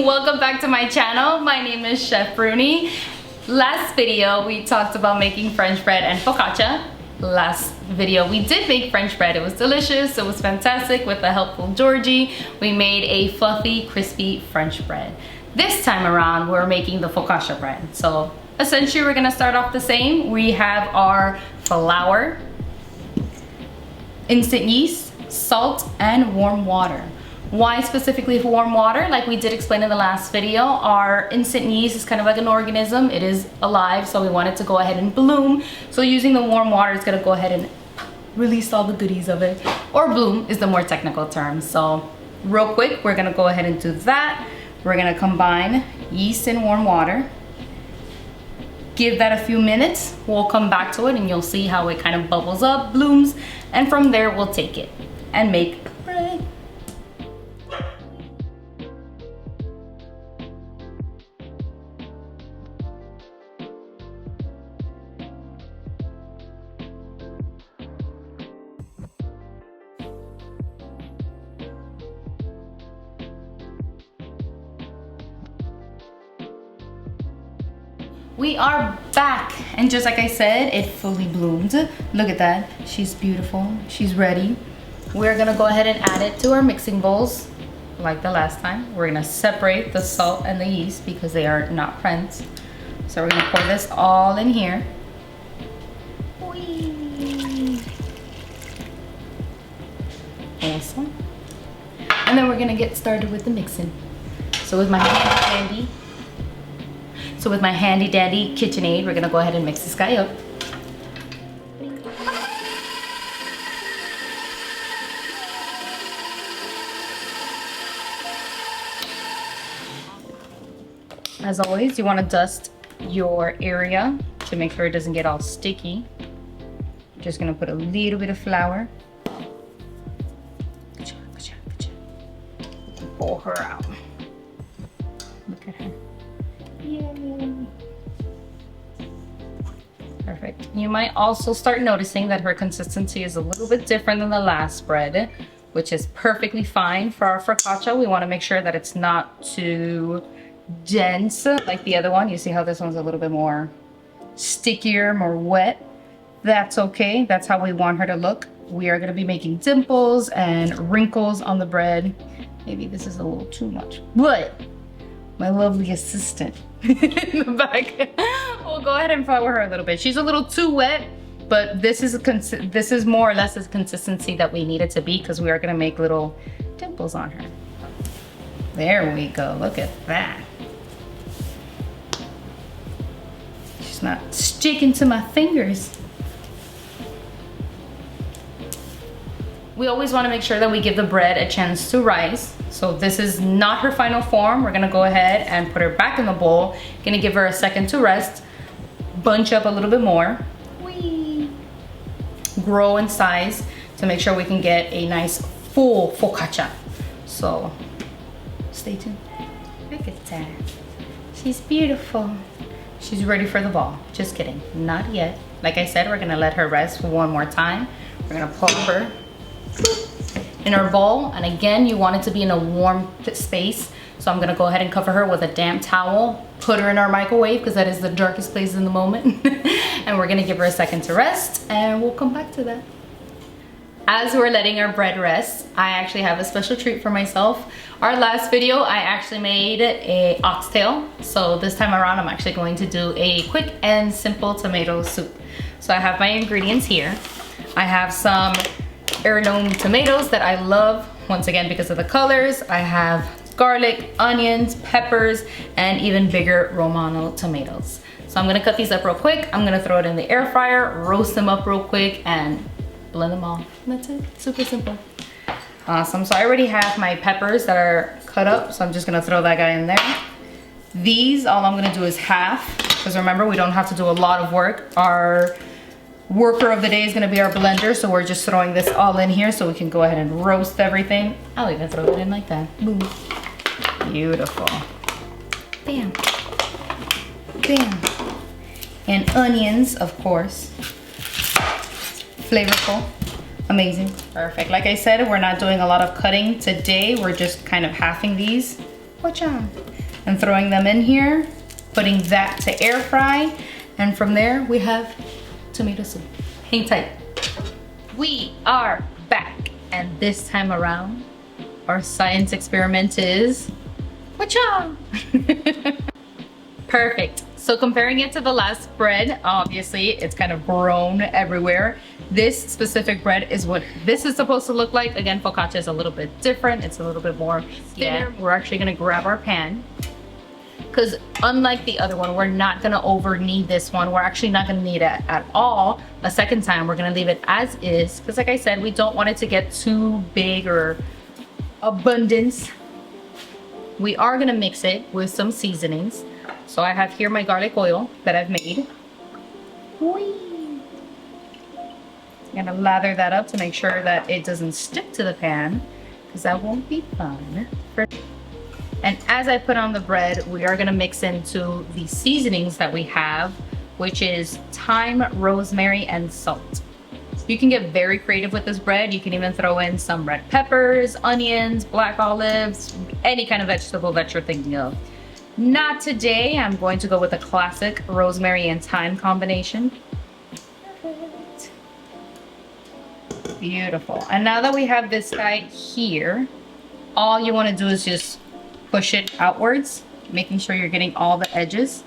Welcome back to my channel. My name is Chef Bruni. Last video we talked about making French bread and focaccia. Last video we did make French bread. It was delicious, it was fantastic. With the helpful Georgie, we made a fluffy, crispy French bread. This time around we're making the focaccia bread. So essentially we're gonna start off the same. We have our flour, instant yeast, salt, and warm water. Why specifically warm water? Like we did explain in the last video, our instant yeast is kind of like an organism. It is alive, so we want it to go ahead and bloom. So using the warm water is gonna go ahead and release all the goodies of it. Or bloom is the more technical term. So real quick, we're gonna go ahead and do that. We're gonna combine yeast and warm water. Give that a few minutes. We'll come back to it and you'll see how it kind of bubbles up, blooms, and from there we'll take it and make bread. We are back, and just like I said, it fully bloomed. Look at that, she's beautiful, she's ready. We're gonna go ahead and add it to our mixing bowls like the last time. We're gonna separate the salt and the yeast because they are not friends. So we're gonna pour this all in here. Whee! Awesome. And then we're gonna get started with the mixing. So with my handy dandy KitchenAid, we're gonna go ahead and mix this guy up. As always, you wanna dust your area to make sure it doesn't get all sticky. Just gonna put a little bit of flour. Pull her out. Look at her. Yay. Perfect. You might also start noticing that her consistency is a little bit different than the last bread, which is perfectly fine for our focaccia. We want to make sure that it's not too dense like the other one. You see how this one's a little bit more stickier, more wet. That's okay. That's how we want her to look. We are going to be making dimples and wrinkles on the bread. Maybe this is a little too much, but my lovely assistant in the back we'll go ahead and flour her a little bit. She's a little too wet, but this is more or less the consistency that we need it to be, because we are going to make little dimples on her. There we go. Look at that. She's not sticking to my fingers. We always want to make sure that we give the bread a chance to rise. So this is not her final form. We're gonna go ahead and put her back in the bowl. Gonna give her a second to rest, bunch up a little bit more. Whee! Grow in size to make sure we can get a nice full focaccia. So stay tuned. Look at that. She's beautiful. She's ready for the ball. Just kidding, not yet. Like I said, we're gonna let her rest one more time. We're gonna plop her in our bowl, and again, you want it to be in a warm space. So I'm gonna go ahead and cover her with a damp towel, put her in our microwave because that is the darkest place in the moment. And we're gonna give her a second to rest, and we'll come back to that. As we're letting our bread rest, I actually have a special treat for myself. Our last video, I actually made a oxtail. So this time around, I'm actually going to do a quick and simple tomato soup. So I have my ingredients here. I have some heirloom tomatoes that I love, once again because of the colors. I have garlic, onions, peppers, and even bigger Romano tomatoes. So I'm gonna cut these up real quick. I'm gonna throw it in the air fryer, roast them up real quick, and blend them off. That's it, super simple. Awesome, so I already have my peppers that are cut up, so I'm just gonna throw that guy in there. These, all I'm gonna do is half, because remember, we don't have to do a lot of work. Our worker of the day is gonna be our blender, so we're just throwing this all in here so we can go ahead and roast everything. I'll even throw it in like that. Boom. Beautiful. Bam. Bam. And onions, of course. Flavorful. Amazing. Perfect. Like I said, we're not doing a lot of cutting today. We're just kind of halving these. Focaccia. And throwing them in here, putting that to air fry, and from there we have tomato soup. Hang tight. We are back, and this time around, our science experiment is focaccia. Perfect. So comparing it to the last bread, obviously it's kind of grown everywhere. This specific bread is what this is supposed to look like. Again, focaccia is a little bit different. It's a little bit more thinner. Yeah. We're actually gonna grab our pan, because unlike the other one, we're not gonna over knead this one. We're actually not gonna knead it at all a second time. We're gonna leave it as is, because like I said, we don't want it to get too big or abundance. We are gonna mix it with some seasonings. So I have here my garlic oil that I've made. Whee! I'm gonna lather that up to make sure that it doesn't stick to the pan, because that won't be fun. And as I put on the bread, we are gonna mix into the seasonings that we have, which is thyme, rosemary, and salt. You can get very creative with this bread. You can even throw in some red peppers, onions, black olives, any kind of vegetable that you're thinking of. Not today. I'm going to go with a classic rosemary and thyme combination. Perfect. Beautiful. And now that we have this guy here, all you want to do is just push it outwards, making sure you're getting all the edges.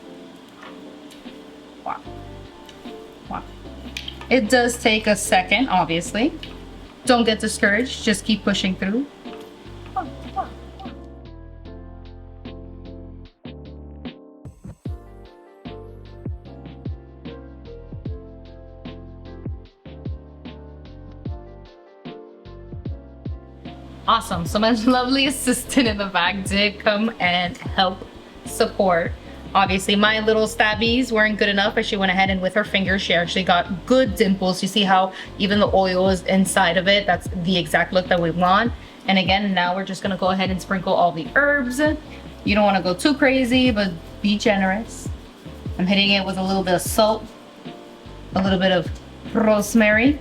Wow. Wow. It does take a second, obviously. Don't get discouraged. Just keep pushing through. Awesome. So my lovely assistant in the back did come and help support. Obviously my little stabbies weren't good enough, but she went ahead and with her fingers she actually got good dimples. You see how even the oil is inside of it? That's the exact look that we want. And again, now we're just gonna go ahead and sprinkle all the herbs. You don't want to go too crazy, but be generous. I'm hitting it with a little bit of salt, a little bit of rosemary,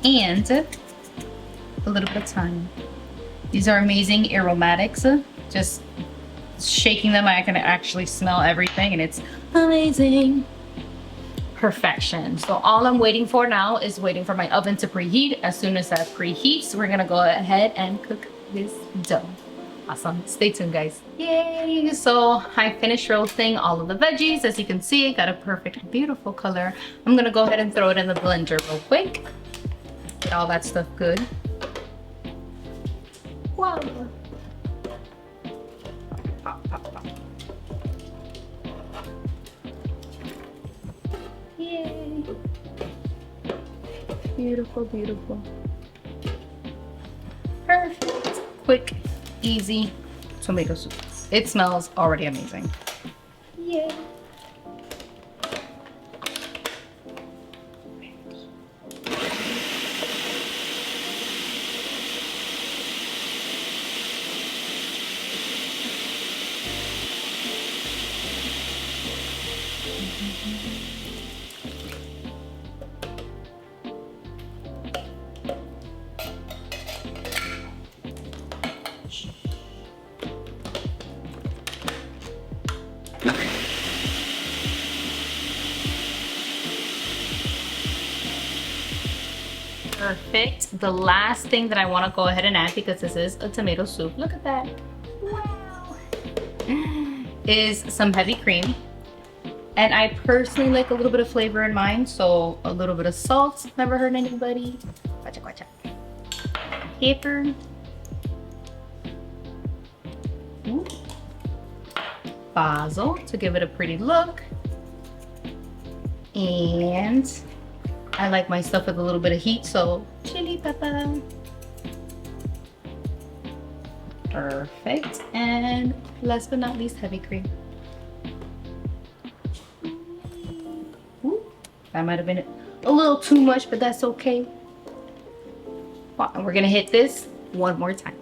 and a little bit of thyme. These are amazing aromatics. Just shaking them, I can actually smell everything, and it's amazing. Perfection. So all I'm waiting for now is waiting for my oven to preheat. As soon as that preheats, we're gonna go ahead and cook this dough. Awesome. Stay tuned, guys. Yay! So I finished roasting all of the veggies. As you can see, it got a perfect, beautiful color. I'm gonna go ahead and throw it in the blender real quick. Get all that stuff good. Wow. Pop, pop, pop. Yay. Beautiful, beautiful. Perfect. Quick, easy tomato soup. It smells already amazing. Yay. Perfect. The last thing that I want to go ahead and add, because this is a tomato soup, look at that, wow, is some heavy cream. And I personally like a little bit of flavor in mine, so a little bit of salt, never hurt anybody. Guacha, guacha. Pepper. Ooh. Basil to give it a pretty look. And I like my stuff with a little bit of heat, so chili pepper. Perfect. And last but not least, heavy cream. Ooh, that might have been a little too much, but that's okay. And we're gonna hit this one more time.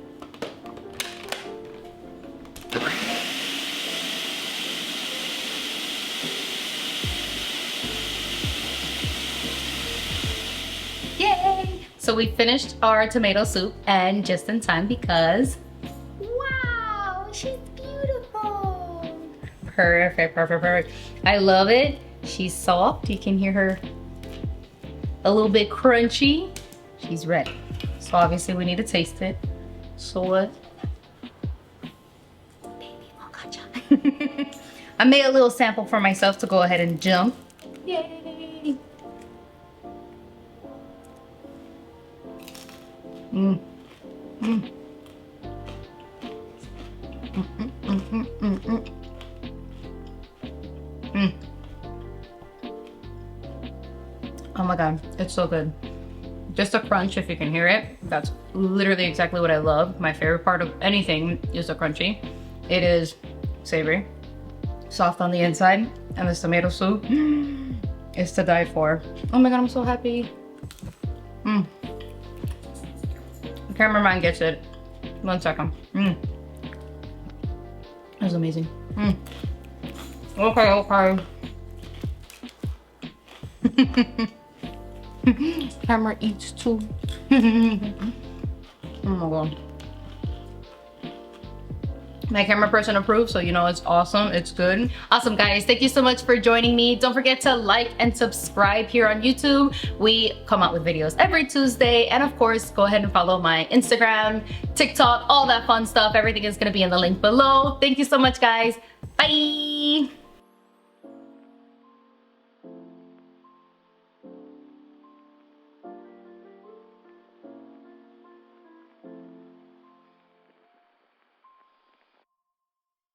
Yay! So we finished our tomato soup, and just in time because Perfect, perfect, perfect. I love it. She's soft. You can hear her a little bit crunchy. She's ready. So obviously we need to taste it. So what? Baby focaccia. I made a little sample for myself to go ahead and jump. Yay! Mm. Mm. Mm. Oh my god, it's so good. Just a crunch, if you can hear it. That's literally exactly what I love. My favorite part of anything is the crunchy. It is savory, soft on the inside, and this tomato soup is to die for. Oh my god, I'm so happy. The cameraman gets it. 1 second. That was amazing. Okay, okay. Camera eats too. Oh my god. My camera person approved, so you know it's awesome. It's good. Awesome, guys. Thank you so much for joining me. Don't forget to like and subscribe here on YouTube. We come out with videos every Tuesday. And of course, go ahead and follow my Instagram, TikTok, all that fun stuff. Everything is going to be in the link below. Thank you so much, guys. Bye.